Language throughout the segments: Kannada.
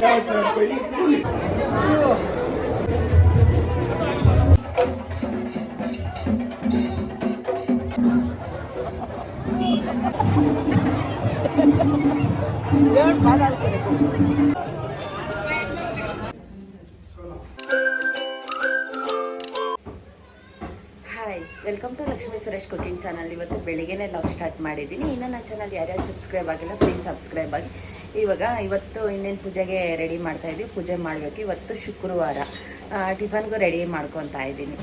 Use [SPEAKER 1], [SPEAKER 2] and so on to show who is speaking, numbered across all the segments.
[SPEAKER 1] Hi, welcome to Lakshmi Suresh cooking channel. ಇವತ್ತು ಬೆಳಿಗ್ಗೆನೇ ಲಾಗ್ ಸ್ಟಾರ್ಟ್ ಮಾಡಿದ್ದೀನಿ. ಇನ್ನೂ ನನ್ನ ಚಾನಲ್ ಯಾರ್ಯಾರು ಸಬ್ಸ್ಕ್ರೈಬ್ ಆಗಿಲ್ಲ ಪ್ಲೀಸ್ ಸಬ್ಸ್ಕ್ರೈಬ್ ಆಗಿ. ಇವತ್ತು ಇನ್ನೇನು ಪೂಜೆಗೆ ರೆಡಿ ಮಾಡ್ತಾಯಿದ್ದೀವಿ. ಪೂಜೆ ಮಾಡಬೇಕು. ಇವತ್ತು ಶುಕ್ರವಾರ. ಟಿಫನ್ಗೂ ರೆಡಿ ಮಾಡ್ಕೊತಾ ಇದ್ದೀನಿ.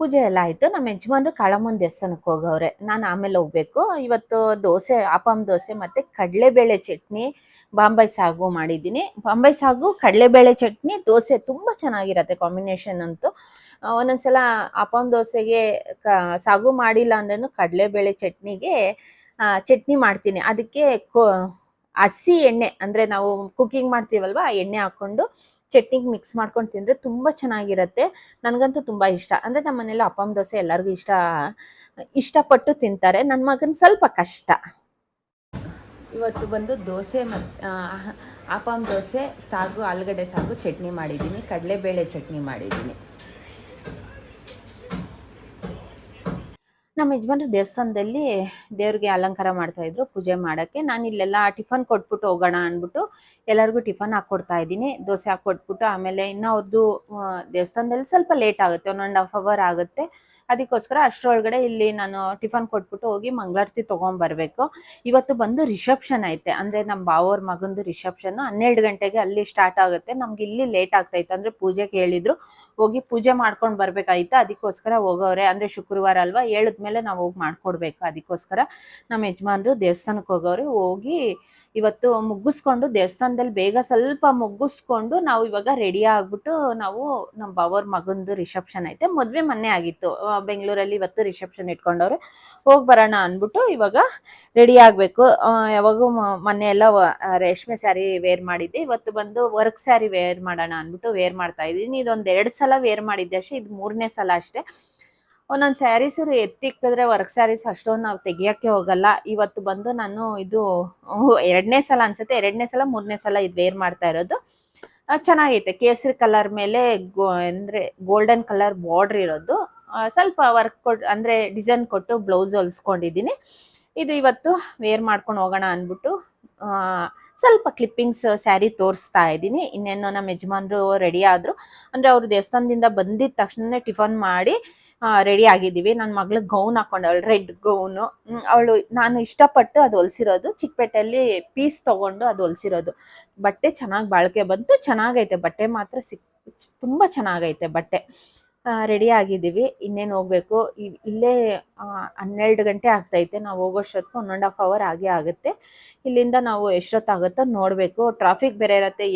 [SPEAKER 1] ಪೂಜೆ ಎಲ್ಲ ಆಯ್ತು. ನಮ್ಮ ಯಜಮಾನ್ರು ಕಾಳಮ್ಮನ ದೇವಸ್ಥಾನಕ್ಕೆ ಹೋಗವ್ರೆ. ನಾನು ಆಮೇಲೆ ಹೋಗ್ಬೇಕು. ಇವತ್ತು ದೋಸೆ, ಆಪಂ ದೋಸೆ ಮತ್ತೆ ಕಡಲೆಬೇಳೆ ಚಟ್ನಿ, ಬಾಂಬೈ ಸಾಗು ಮಾಡಿದ್ದೀನಿ. ಬಾಂಬೈ ಸಾಗು, ಕಡಲೆಬೇಳೆ ಚಟ್ನಿ, ದೋಸೆ ತುಂಬಾ ಚೆನ್ನಾಗಿರತ್ತೆ ಕಾಂಬಿನೇಷನ್ ಅಂತೂ. ಒಂದೊಂದ್ಸಲ ಆಪಂ ದೋಸೆಗೆ ಸಾಗು ಮಾಡಿಲ್ಲ ಅಂದ್ರೂ ಕಡಲೆಬೇಳೆ ಚಟ್ನಿಗೆ ಚಟ್ನಿ ಮಾಡ್ತೀನಿ. ಅದಕ್ಕೆ ಹಸಿ ಎಣ್ಣೆ ಅಂದ್ರೆ ನಾವು ಕುಕಿಂಗ್ ಮಾಡ್ತೀವಲ್ವಾ, ಆ ಎಣ್ಣೆ ಹಾಕೊಂಡು ಚಟ್ನಿಗೆ ಮಿಕ್ಸ್ ಮಾಡ್ಕೊಂಡು ತಿಂದ್ರೆ ತುಂಬಾ ಚೆನ್ನಾಗಿರತ್ತೆ. ನನಗಂತೂ ತುಂಬಾ ಇಷ್ಟ. ಅಂದ್ರೆ ನಮ್ಮ ಮನೇಲಿ ಅಪ್ಪಂ ದೋಸೆ ಎಲ್ಲರಿಗೂ ಇಷ್ಟಪಟ್ಟು ತಿಂತಾರೆ. ನನ್ನ ಮಗನ ಸ್ವಲ್ಪ ಕಷ್ಟ. ಇವತ್ತು ಬಂದು ದೋಸೆ ಅಪ್ಪಂ ದೋಸೆ, ಸಾಗು, ಆಲೂಗಡ್ಡೆ ಸಾಗು ಚಟ್ನಿ ಮಾಡಿದ್ದೀನಿ. ಕಡಲೆಬೇಳೆ ಚಟ್ನಿ ಮಾಡಿದ್ದೀನಿ. ನಮ್ಮ ಯಜಮಾನ್ರು ದೇವಸ್ಥಾನದಲ್ಲಿ ದೇವ್ರಿಗೆ ಅಲಂಕಾರ ಮಾಡ್ತಾ ಇದ್ರು ಪೂಜೆ ಮಾಡಕ್ಕೆ. ನಾನು ಇಲ್ಲೆಲ್ಲ ಟಿಫನ್ ಕೊಟ್ಬಿಟ್ಟು ಹೋಗೋಣ ಅಂದ್ಬಿಟ್ಟು ಎಲ್ಲರಿಗೂ ಟಿಫನ್ ಹಾಕೊಡ್ತಾ ಇದ್ದೀನಿ. ದೋಸೆ ಹಾಕೊಟ್ಬಿಟ್ಟು ಆಮೇಲೆ ಇನ್ನು ಅವ್ರದ್ದು ದೇವಸ್ಥಾನದಲ್ಲಿ ಸ್ವಲ್ಪ ಲೇಟ್ ಆಗುತ್ತೆ, 1.5 hour ಆಗುತ್ತೆ. ಅದಕ್ಕೋಸ್ಕರ ಅಷ್ಟರೊಳಗಡೆ ಇಲ್ಲಿ ನಾನು ಟಿಫನ್ ಕೊಟ್ಬಿಟ್ಟು ಹೋಗಿ ಮಂಗಳಾರತಿ ತೊಗೊಂಡ್ಬರ್ಬೇಕು. ಇವತ್ತು ಬಂದು ರಿಸೆಪ್ಷನ್ ಐತೆ. ಅಂದ್ರೆ ನಮ್ಮ ಬಾವವ್ರ ಮಗಂದು ರಿಸೆಪ್ಷನ್ 12 ಗಂಟೆಗೆ ಅಲ್ಲಿ ಸ್ಟಾರ್ಟ್ ಆಗುತ್ತೆ. ನಮ್ಗೆ ಇಲ್ಲಿ ಲೇಟ್ ಆಗ್ತೈತೆ. ಅಂದ್ರೆ ಪೂಜೆಗೆ ಹೇಳಿದ್ರು, ಹೋಗಿ ಪೂಜೆ ಮಾಡ್ಕೊಂಡು ಬರ್ಬೇಕಾಯ್ತು. ಅದಕ್ಕೋಸ್ಕರ ಹೋಗೋರೆ. ಅಂದ್ರೆ ಶುಕ್ರವಾರ ಅಲ್ವಾ, ಹೇಳಿದ್ಮೇಲೆ ನಾವು ಹೋಗಿ ಮಾಡ್ಕೊಡ್ಬೇಕು. ಅದಕ್ಕೋಸ್ಕರ ನಮ್ಮ ಯಜಮಾನ್ರು ದೇವಸ್ಥಾನಕ್ಕೆ ಹೋಗೋರು. ಹೋಗಿ ಇವತ್ತು ಮುಗಿಸ್ಕೊಂಡು ದೇವಸ್ಥಾನದಲ್ಲಿ ಬೇಗ ಸ್ವಲ್ಪ ಮುಗಿಸ್ಕೊಂಡು ನಾವು ಇವಾಗ ರೆಡಿ ಆಗ್ಬಿಟ್ಟು ನಾವು ನಮ್ಮ ಬಾವವ್ರ ಮಗಂದು ರಿಸೆಪ್ಷನ್ ಐತೆ. ಮದ್ವೆ ಮೊನ್ನೆ ಆಗಿತ್ತು ಬೆಂಗಳೂರಲ್ಲಿ. ಇವತ್ತು ರಿಸೆಪ್ಷನ್ ಇಟ್ಕೊಂಡವ್ರೆ. ಹೋಗಿ ಬರೋಣ ಅಂದ್ಬಿಟ್ಟು ಇವಾಗ ರೆಡಿ ಆಗ್ಬೇಕು. ಯಾವಾಗೂ ಮೊನ್ನೆ ಎಲ್ಲ ರೇಷ್ಮೆ ಸ್ಯಾರಿ ವೇರ್ ಮಾಡಿದ್ದೆ. ಇವತ್ತು ಬಂದು ವರ್ಕ್ ಸ್ಯಾರಿ ವೇರ್ ಮಾಡೋಣ ಅಂದ್ಬಿಟ್ಟು ವೇರ್ ಮಾಡ್ತಾ ಇದ್ದೀನಿ. ಇದೊಂದು 2 ಸಲ ವೇರ್ ಮಾಡಿದ್ದೆ ಅಷ್ಟೇ. ಇದು 3ನೇ ಸಲ ಅಷ್ಟೇ. ಒಂದೊಂದು ಸ್ಯಾರೀಸು ಎತ್ತಿಕ್ಕಿದ್ರೆ ವರ್ಕ್ ಸ್ಯಾರೀಸ್ ಅಷ್ಟೊಂದು ನಾವು ತೆಗಿಯೋಕ್ಕೆ ಹೋಗಲ್ಲ. ಇವತ್ತು ಬಂದು ನಾನು ಇದು 2ನೇ ಸಲ ಅನ್ಸುತ್ತೆ. 2ನೇ ಸಲ 3ನೇ ಸಲ ಇದು ವೇರ್ ಮಾಡ್ತಾ ಇರೋದು. ಚೆನ್ನಾಗೈತೆ. ಕೇಸರಿ ಕಲರ್ ಮೇಲೆ ಅಂದ್ರೆ ಗೋಲ್ಡನ್ ಕಲರ್ ಬಾರ್ಡರ್ ಇರೋದು. ಸ್ವಲ್ಪ ವರ್ಕ್ ಅಂದ್ರೆ ಡಿಸೈನ್ ಕೊಟ್ಟು ಬ್ಲೌಸ್ ಹೊಲ್ಸ್ಕೊಂಡಿದ್ದೀನಿ. ಇದು ಇವತ್ತು ವೇರ್ ಮಾಡ್ಕೊಂಡು ಹೋಗೋಣ ಅಂದ್ಬಿಟ್ಟು ಸ್ವಲ್ಪ ಕ್ಲಿಪ್ಪಿಂಗ್ಸ್ ಸ್ಯಾರಿ ತೋರಿಸ್ತಾ ಇದ್ದೀನಿ. ಇನ್ನೇನು ನಮ್ಮ ಯಜಮಾನ್ರು ರೆಡಿ ಆದ್ರು. ಅಂದ್ರೆ ಅವ್ರು ದೇವಸ್ಥಾನದಿಂದ ಬಂದಿದ ತಕ್ಷಣ ಟಿಫನ್ ಮಾಡಿ ರೆಡಿ ಆಗಿದ್ದೀವಿ. ನನ್ನ ಮಗಳು ಗೌನ್ ಹಾಕೊಂಡವಳು, ರೆಡ್ ಗೌನು. ಅವಳು ನಾನು ಇಷ್ಟಪಟ್ಟು ಅದು ಹೊಲ್ಸಿರೋದು. ಚಿಕ್ಕಪೇಟೆಯಲ್ಲಿ ಪೀಸ್ ತಗೊಂಡು ಅದು ಹೊಲ್ಸಿರೋದು. ಬಟ್ಟೆ ಚೆನ್ನಾಗಿ ಬಾಳಿಕೆ ಬಂತು. ಚೆನ್ನಾಗೈತೆ ಬಟ್ಟೆ ಮಾತ್ರ. ತುಂಬಾ ಚೆನ್ನಾಗೈತೆ ಬಟ್ಟೆ. ರೆಡಿ ಆಗಿದ್ದೀವಿ. ಇನ್ನೇನು ಹೋಗ್ಬೇಕು. ಇಲ್ಲೇ 12 ಗಂಟೆ ಆಗ್ತೈತೆ. ನಾವು ಹೋಗೋಷ್ಟೊತ್ತಿಗೆ 1.5 hour ಆಗೇ ಆಗುತ್ತೆ. ಇಲ್ಲಿಂದ ನಾವು ಎಷ್ಟೊತ್ತಾಗುತ್ತೋ ನೋಡಬೇಕು. ಟ್ರಾಫಿಕ್ ಬೇರೆ ಇರುತ್ತೆ.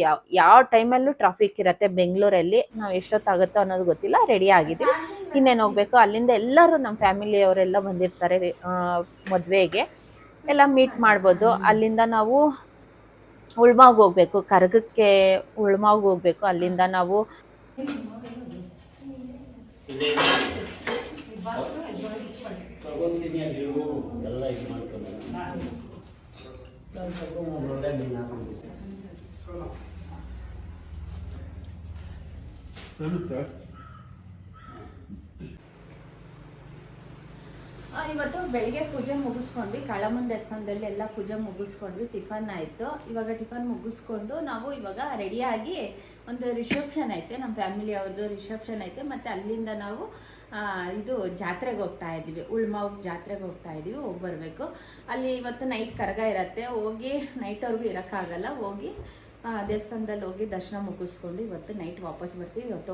[SPEAKER 1] ಯಾವ ಟೈಮಲ್ಲೂ ಟ್ರಾಫಿಕ್ ಇರುತ್ತೆ ಬೆಂಗಳೂರಲ್ಲಿ. ನಾವು ಎಷ್ಟೊತ್ತಾಗುತ್ತೋ ಅನ್ನೋದು ಗೊತ್ತಿಲ್ಲ. ರೆಡಿ ಆಗಿದ್ದೀವಿ. ಇನ್ನೇನು ಹೋಗ್ಬೇಕು. ಅಲ್ಲಿಂದ ಎಲ್ಲರೂ ನಮ್ಮ ಫ್ಯಾಮಿಲಿಯವರೆಲ್ಲ ಬಂದಿರ್ತಾರೆ ಮದುವೆಗೆ. ಎಲ್ಲ ಮೀಟ್ ಮಾಡ್ಬೋದು. ಅಲ್ಲಿಂದ ನಾವು ಉಳ್ಮಾವ್ಗೆ ಹೋಗ್ಬೇಕು. ಕರಗಕ್ಕೆ ಉಳ್ಮಾವ್ಗೆ ಹೋಗ್ಬೇಕು. ಅಲ್ಲಿಂದ ನಾವು ಇವತ್ತು ಬೆಳಿಗ್ಗೆ ಪೂಜೆ ಮುಗಿಸ್ಕೊಂಡ್ವಿ. ಕಾಳಮ್ಮನ ದೇವಸ್ಥಾನದಲ್ಲಿ ಎಲ್ಲ ಪೂಜೆ ಮುಗಿಸ್ಕೊಂಡ್ವಿ. ಟಿಫನ್ ಆಯಿತು. ಇವಾಗ ಟಿಫನ್ ಮುಗಿಸ್ಕೊಂಡು ನಾವು ಇವಾಗ ರೆಡಿಯಾಗಿ ಒಂದು ರಿಸೆಪ್ಷನ್ ಐತೆ. ನಮ್ಮ ಫ್ಯಾಮಿಲಿ ಅವ್ರದ್ದು ರಿಸೆಪ್ಷನ್ ಐತೆ. ಮತ್ತು ಅಲ್ಲಿಂದ ನಾವು ಇದು ಜಾತ್ರೆಗೆ ಹೋಗ್ತಾ ಇದ್ದೀವಿ. ಉಳ್ಮಾವ್ ಜಾತ್ರೆಗೆ ಹೋಗ್ತಾ ಇದ್ದೀವಿ. ಹೋಗಿ ಬರಬೇಕು. ಅಲ್ಲಿ ಇವತ್ತು ನೈಟ್ ಕರಗ ಇರತ್ತೆ. ಹೋಗಿ ನೈಟ್ವರೆಗೂ ಇರೋಕ್ಕಾಗಲ್ಲ. ಹೋಗಿ ದೇವಸ್ಥಾನದಲ್ಲಿ ಹೋಗಿ ದರ್ಶನ ಮುಗಿಸ್ಕೊಂಡು ಇವತ್ತು ನೈಟ್ ವಾಪಸ್ ಬರ್ತೀವಿ. ಇವತ್ತು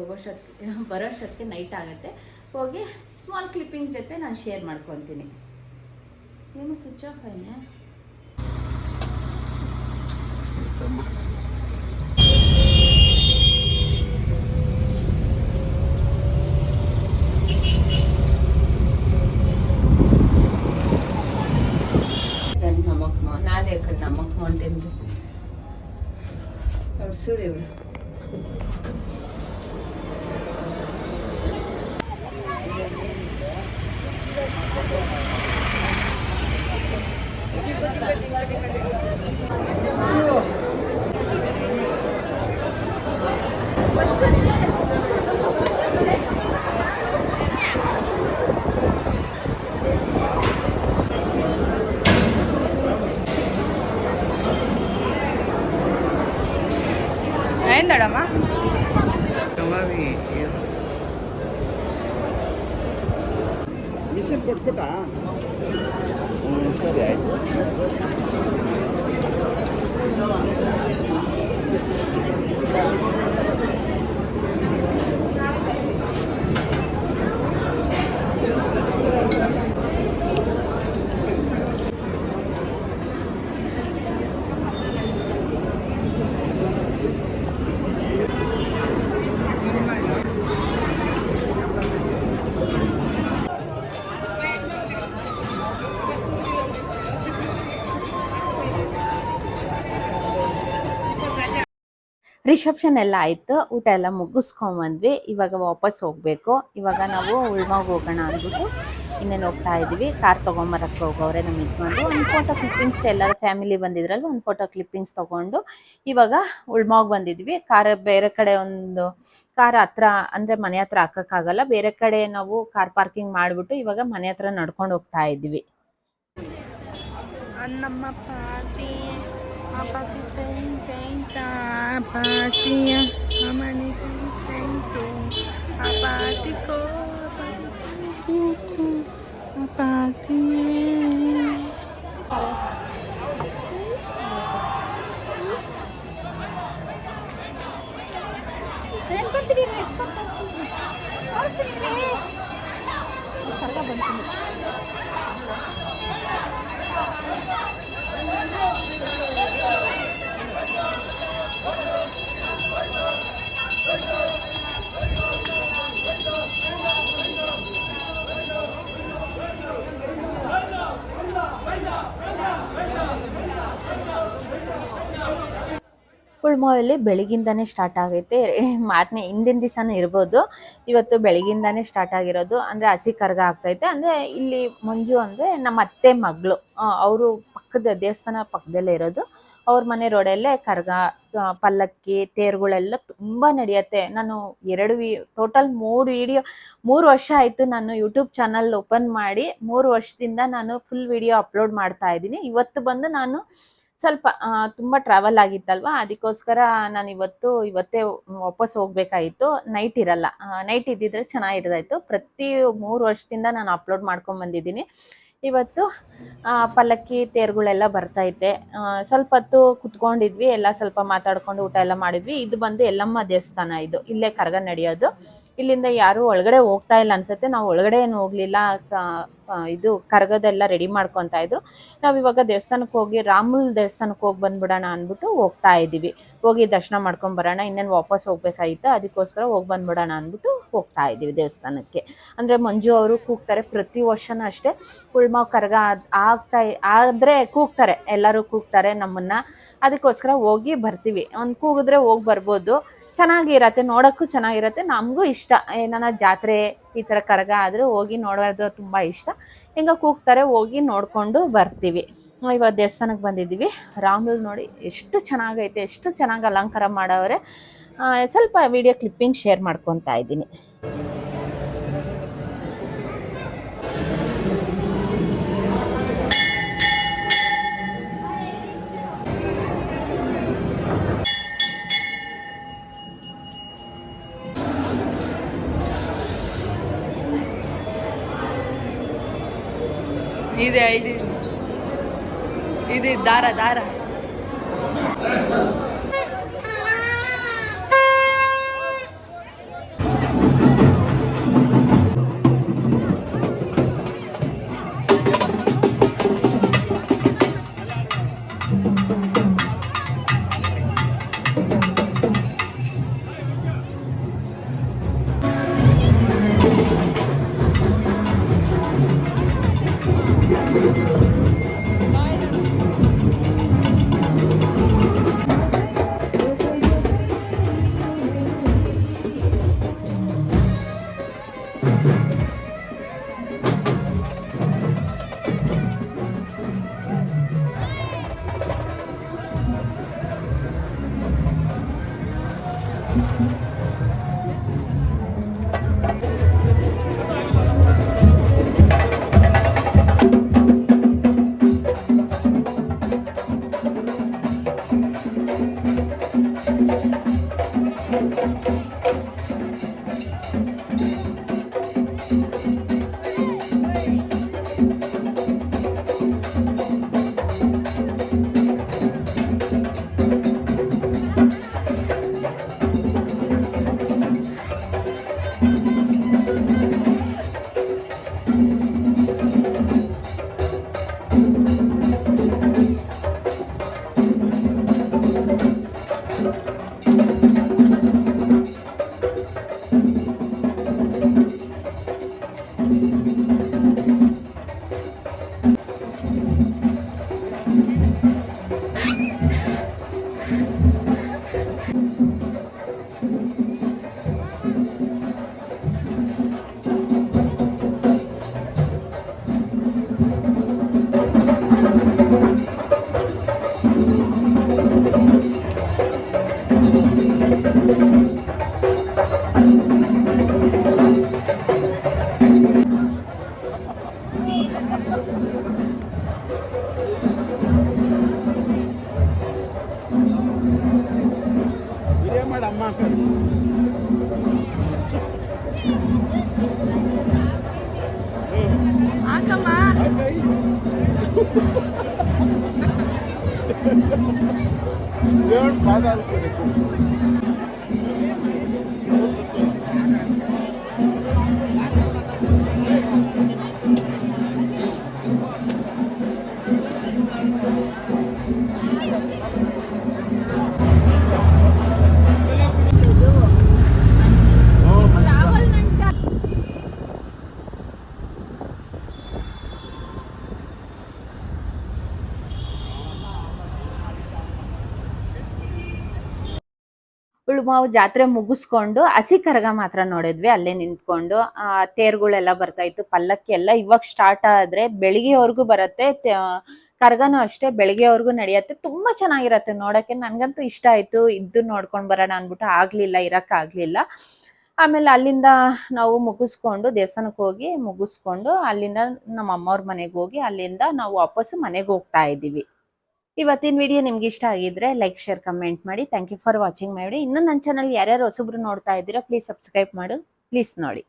[SPEAKER 1] ಬರೋಷ್ಟೊತ್ತಿಗೆ ನೈಟ್ ಆಗುತ್ತೆ. ಹೋಗಿ ಸ್ಮಾಲ್ ಕ್ಲಿಪ್ಪಿಂಗ್ ಜೊತೆ ನಾನು ಶೇರ್ ಮಾಡ್ಕೊತೀನಿ. ಏನು ಸ್ವಿಚ್ ಆಫ್ ಆಯ್ನೆ.
[SPEAKER 2] ಸುಡಿ
[SPEAKER 3] ఏందమ్మా
[SPEAKER 4] ಮಿಷನ್ ಕೊಟ್ಬಿಟ್ಟ ಸರಿ ಆಯ್ತು.
[SPEAKER 1] ರಿಸೆಪ್ಷನ್ ಎಲ್ಲ ಆಯ್ತು, ಊಟ ಎಲ್ಲ ಮುಗಿಸ್ಕೊಂಬಂದ್ವಿ. ಇವಾಗ ವಾಪಸ್ ಹೋಗ್ಬೇಕು. ಇವಾಗ ನಾವು ಉಳ್ಮಾಗ್ ಹೋಗೋಣ ಅಂದ್ಬಿಟ್ಟು ಇನ್ನೇನು ಹೋಗ್ತಾ ಇದೀವಿ. ಕಾರ್ ತೊಗೊಂಬರಕ್ಕೆ ಹೋಗೋರೆ ನಮ್ಮ ಯಜಮಾನ್ರು. ಒಂದು ಫೋಟೋ ಕ್ಲಿಪ್ಪಿಂಗ್ಸ್ ಎಲ್ಲರೂ ಫ್ಯಾಮಿಲಿ ಬಂದಿದ್ರಲ್ಲ, ಒಂದು ಫೋಟೋ ಕ್ಲಿಪ್ಪಿಂಗ್ಸ್ ತೊಗೊಂಡು ಇವಾಗ ಉಳ್ಮಾಗ್ ಬಂದಿದ್ವಿ. ಕಾರ್ ಬೇರೆ ಕಡೆ ಒಂದು ಕಾರ್ ಹತ್ರ ಅಂದ್ರೆ ಮನೆ ಹತ್ರ ಹಾಕಕ್ಕಾಗಲ್ಲ, ಬೇರೆ ಕಡೆ ನಾವು ಕಾರ್ ಪಾರ್ಕಿಂಗ್ ಮಾಡ್ಬಿಟ್ಟು ಇವಾಗ ಮನೆ ಹತ್ರ ನಡ್ಕೊಂಡು ಹೋಗ್ತಾ ಇದೀವಿ.
[SPEAKER 3] ನಮ್ಮ ಪಾರ್ಟಿ ಪಾರ್ಟಿ ಪಾರ್ಟಿಯ ಮನೆ ಪಾರ್ಟಿ ಪಾರ್ಟಿ
[SPEAKER 1] ಉಳ್ಮೋಯಲ್ಲಿ ಬೆಳಗಿಂದಾನೇ ಸ್ಟಾರ್ಟ್ ಆಗೈತೆ. ಮಾರನೇ ಹಿಂದಿನ ದಿವಸನೂ ಇರ್ಬೋದು, ಇವತ್ತು ಬೆಳಗಿಂದಾನೇ ಸ್ಟಾರ್ಟ್ ಆಗಿರೋದು. ಅಂದ್ರೆ ಹಸಿ ಕರ್ಗ ಆಗ್ತೈತೆ. ಅಂದ್ರೆ ಇಲ್ಲಿ ಮಂಜು ಅಂದ್ರೆ ನಮ್ಮ ಅತ್ತೆ ಮಗಳು, ಅವರು ಪಕ್ಕದ ದೇವಸ್ಥಾನ ಪಕ್ಕದಲ್ಲೇ ಇರೋದು. ಅವ್ರ ಮನೆ ರೋಡಲ್ಲೇ ಕರ್ಗ, ಪಲ್ಲಕ್ಕಿ, ತೇರುಗಳೆಲ್ಲ ತುಂಬಾ ನಡೆಯುತ್ತೆ. ನಾನು ಟೋಟಲ್ 3 ವರ್ಷ ಆಯ್ತು ನಾನು ಯೂಟ್ಯೂಬ್ ಚಾನಲ್ ಓಪನ್ ಮಾಡಿ. 3 ವರ್ಷದಿಂದ ನಾನು ಫುಲ್ ವಿಡಿಯೋ ಅಪ್ಲೋಡ್ ಮಾಡ್ತಾ ಇದ್ದೀನಿ. ಇವತ್ತು ಬಂದು ನಾನು ಸ್ವಲ್ಪ ತುಂಬಾ ಟ್ರಾವೆಲ್ ಆಗಿತ್ತಲ್ವಾ, ಅದಕ್ಕೋಸ್ಕರ ನಾನು ಇವತ್ತೇ ವಾಪಸ್ ಹೋಗ್ಬೇಕಾಗಿತ್ತು. ನೈಟ್ ಇರಲ್ಲ, ನೈಟ್ ಇದ್ದಿದ್ರೆ ಚೆನ್ನಾಗಿರ್ತಾಯಿತ್ತು. ಪ್ರತಿ 3 ವರ್ಷದಿಂದ ನಾನು ಅಪ್ಲೋಡ್ ಮಾಡ್ಕೊಂಡ್ ಬಂದಿದ್ದೀನಿ. ಇವತ್ತು ಪಲ್ಲಕ್ಕಿ ತೇರುಗಳೆಲ್ಲ ಬರ್ತೈತೆ. ಸ್ವಲ್ಪ ಹೊತ್ತು ಕುತ್ಕೊಂಡಿದ್ವಿ, ಎಲ್ಲ ಸ್ವಲ್ಪ ಮಾತಾಡ್ಕೊಂಡು ಊಟ ಎಲ್ಲ ಮಾಡಿದ್ವಿ. ಇದು ಬಂದು ಎಲ್ಲಮ್ಮ ದೇವಸ್ಥಾನ, ಇದು ಇಲ್ಲೇ ಕರಗ ನಡೆಯೋದು. ಇಲ್ಲಿಂದ ಯಾರು ಒಳಗಡೆ ಹೋಗ್ತಾ ಇಲ್ಲ ಅನ್ಸುತ್ತೆ. ನಾವು ಒಳಗಡೆ ಏನು ಹೋಗ್ಲಿಲ್ಲ, ಇದು ಕರಗದೆಲ್ಲ ರೆಡಿ ಮಾಡ್ಕೊಂತ ಇದ್ರು. ನಾವ್ ಇವಾಗ ದೇವಸ್ಥಾನಕ್ಕೆ ಹೋಗಿ ರಾಮುಲ್ ದೇವಸ್ಥಾನಕ್ಕೆ ಹೋಗಿ ಬಂದ್ಬಿಡೋಣ ಅನ್ಬಿಟ್ಟು ಹೋಗ್ತಾ ಇದೀವಿ. ಹೋಗಿ ದರ್ಶನ ಮಾಡ್ಕೊಂಡ್ ಬರೋಣ, ಇನ್ನೇನು ವಾಪಸ್ ಹೋಗ್ಬೇಕಾಗಿತ್ತು, ಅದಕ್ಕೋಸ್ಕರ ಹೋಗಿ ಬಂದ್ಬಿಡೋಣ ಅನ್ಬಿಟ್ಟು ಹೋಗ್ತಾ ಇದೀವಿ ದೇವಸ್ಥಾನಕ್ಕೆ. ಅಂದ್ರೆ ಮಂಜು ಅವರು ಕೂಗ್ತಾರೆ ಪ್ರತಿ ವರ್ಷನೂ ಅಷ್ಟೇ. ಉಳ್ಮಾವ್ ಕರಗ ಆದ್ರೆ ಕೂಗ್ತಾರೆ, ಎಲ್ಲರೂ ಕೂಗ್ತಾರೆ ನಮ್ಮನ್ನ. ಅದಕ್ಕೋಸ್ಕರ ಹೋಗಿ ಬರ್ತೀವಿ. ಕೂಗಿದ್ರೆ ಹೋಗಿ ಬರ್ಬೋದು, ಚೆನ್ನಾಗಿರತ್ತೆ, ನೋಡಕ್ಕೂ ಚೆನ್ನಾಗಿರತ್ತೆ. ನಮಗೂ ಇಷ್ಟ, ಏನಾನ ಜಾತ್ರೆ ಈ ತರ ಕರಗ ಆದ್ರೆ ಹೋಗಿ ನೋಡೋದು ತುಂಬಾ ಇಷ್ಟ. ಹಿಂಗ ಕೂಗ್ತಾರೆ, ಹೋಗಿ ನೋಡ್ಕೊಂಡು ಬರ್ತೀವಿ. ಇವಾಗ ದೇವಸ್ಥಾನಕ್ಕೆ ಬಂದಿದ್ದೀವಿ. ರಾಮುಲ್ ನೋಡಿ ಎಷ್ಟು ಚೆನ್ನಾಗೈತೆ, ಎಷ್ಟು ಚೆನ್ನಾಗಿ ಅಲಂಕಾರ ಮಾಡವ್ರೆ. ಸ್ವಲ್ಪ ವಿಡಿಯೋ ಕ್ಲಿಪ್ಪಿಂಗ್ ಶೇರ್ ಮಾಡ್ಕೊತಾ ಇದ್ದೀನಿ.
[SPEAKER 3] ಇದೆ ಇದು ದಾರ ಹಾಕಮ್ಮ.
[SPEAKER 1] ಉಳುಮಾವು ಜಾತ್ರೆ ಮುಗಿಸ್ಕೊಂಡು ಹಸಿ ಕರಗ ಮಾತ್ರ ನೋಡಿದ್ವಿ ಅಲ್ಲೇ ನಿಂತ್ಕೊಂಡು. ತೇರ್ಗಳೆಲ್ಲ ಬರ್ತಾ ಇತ್ತು, ಪಲ್ಲಕ್ಕಿ ಎಲ್ಲ ಇವಾಗ ಸ್ಟಾರ್ಟ್ ಆದ್ರೆ ಬೆಳಿಗ್ಗೆವರೆಗೂ ಬರತ್ತೆ. ಕರಗನು ಅಷ್ಟೇ ಬೆಳಿಗ್ಗೆವರೆಗೂ ನಡೆಯತ್ತೆ. ತುಂಬಾ ಚೆನ್ನಾಗಿರತ್ತೆ ನೋಡಕ್ಕೆ. ನನ್ಗಂತೂ ಇಷ್ಟ ಆಯ್ತು. ಇದ್ದು ನೋಡ್ಕೊಂಡ್ ಬರೋಣ ಅನ್ಬಿಟ್ಟು ಆಗ್ಲಿಲ್ಲ, ಇರಕ್ ಆಗ್ಲಿಲ್ಲ. ಆಮೇಲೆ ಅಲ್ಲಿಂದ ನಾವು ಮುಗಿಸ್ಕೊಂಡು ದೇವಸ್ಥಾನಕ್ಕೆ ಹೋಗಿ ಮುಗಿಸ್ಕೊಂಡು ಅಲ್ಲಿಂದ ನಮ್ಮ ಅಮ್ಮವ್ರ ಮನೆಗೆ ಹೋಗಿ ಅಲ್ಲಿಂದ ನಾವು ವಾಪಸ್ ಮನೆಗೆ ಹೋಗ್ತಾ ಇದೀವಿ. ಇವತ್ತಿನ ವಿಡಿಯೋ ನಿಮ್ಗೆ ಇಷ್ಟ ಆಗಿದ್ರೆ ಲೈಕ್ ಶೇರ್ ಕಮೆಂಟ್ ಮಾಡಿ. Thank you for watching my video. ಇನ್ನು ನನ್ನ ಚಾನಲ್ ಯಾರ್ಯಾರು ಹೊಸಬ್ರು ನೋಡ್ತಾ ಇದ್ದೀರಾ ಪ್ಲೀಸ್ ಸಬ್ಸ್ಕ್ರೈಬ್ ಮಾಡು, ಪ್ಲೀಸ್ ನೋಡಿ.